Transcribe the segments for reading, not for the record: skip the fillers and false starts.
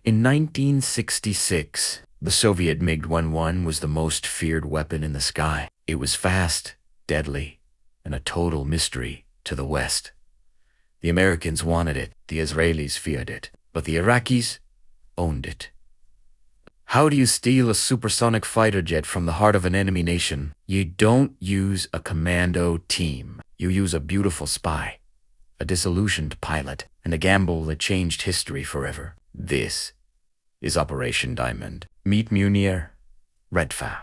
In 1966, the Soviet MiG-11 was the most feared weapon in the sky. It was fast, deadly, and a total mystery to the West. The Americans wanted it, the Israelis feared it, but the Iraqis owned it. How do you steal a supersonic fighter jet from the heart of an enemy nation? You don't use a commando team. You use a beautiful spy, a disillusioned pilot, and a gamble that changed history forever. This is Operation Diamond. Meet Munir Redfa.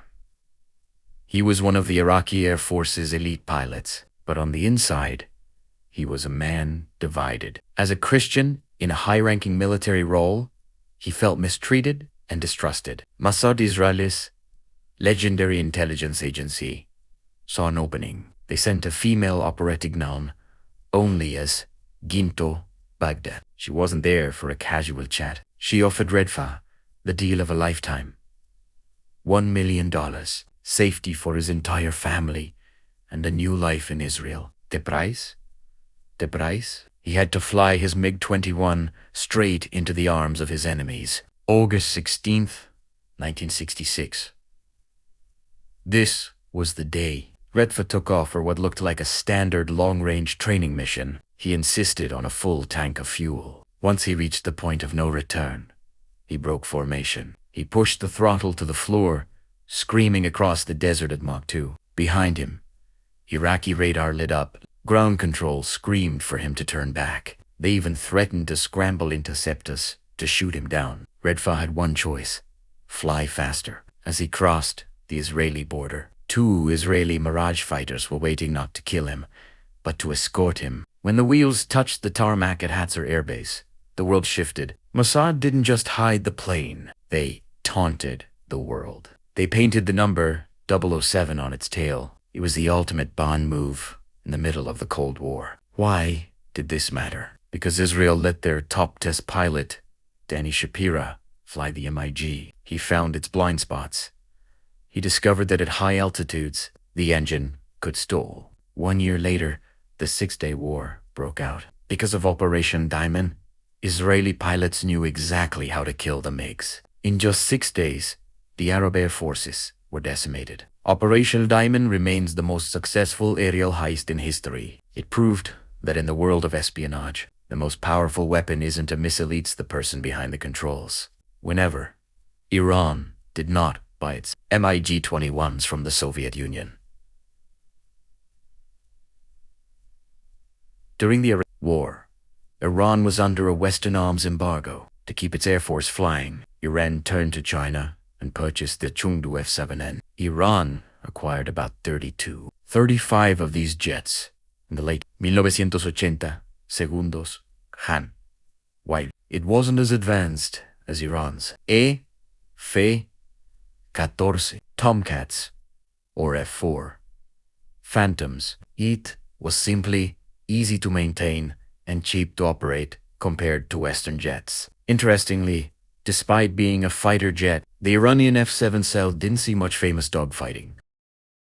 He was one of the Iraqi Air Force's elite pilots, but on the inside, he was a man divided. As a Christian in a high-ranking military role, he felt mistreated and distrusted. Mossad Israel's legendary intelligence agency saw an opening. They sent a female operatic known only as Ginto Baghdad. She wasn't there for a casual chat. She offered Redfa the deal of a lifetime. $1 million, safety for his entire family, and a new life in Israel. The price? The price? He had to fly his MiG-21 straight into the arms of his enemies. August 16th, 1966. This was the day. Redfa took off for what looked like a standard long-range training mission. He insisted on a full tank of fuel. Once he reached the point of no return, he broke formation. He pushed the throttle to the floor, screaming across the desert at Mach 2. Behind him, Iraqi radar lit up. Ground control screamed for him to turn back. They even threatened to scramble interceptors to shoot him down. Redfa had one choice: fly faster. As he crossed the Israeli border, 2 Israeli Mirage fighters were waiting not to kill him, but to escort him. When the wheels touched the tarmac at Hatzer Air Base, the world shifted. Mossad didn't just hide the plane, they taunted the world. They painted the number 007 on its tail. It was the ultimate Bond move in the middle of the Cold War. Why did this matter? Because Israel let their top test pilot, Danny Shapira, fly the MiG. He found its blind spots. He discovered that at high altitudes, the engine could stall. 1 year later, the 6-day war broke out. Because of Operation Diamond, Israeli pilots knew exactly how to kill the MiGs. In just 6 days, the Arab air forces were decimated. Operation Diamond remains the most successful aerial heist in history. It proved that in the world of espionage, the most powerful weapon isn't a missile, it's the person behind the controls. Whenever Iran did not buy its MiG-21s from the Soviet Union. During the Iraq War, Iran was under a Western arms embargo. To keep its air force flying, Iran turned to China and purchased the Chengdu F-7N. Iran acquired about 35 of these jets in the late 1980 segundos Han, while it wasn't as advanced as Iran's F-14 Tomcats or F-4 Phantoms. It was simply easy to maintain and cheap to operate compared to Western jets. Interestingly, despite being a fighter jet, the Iranian F-7 cell didn't see much famous dogfighting.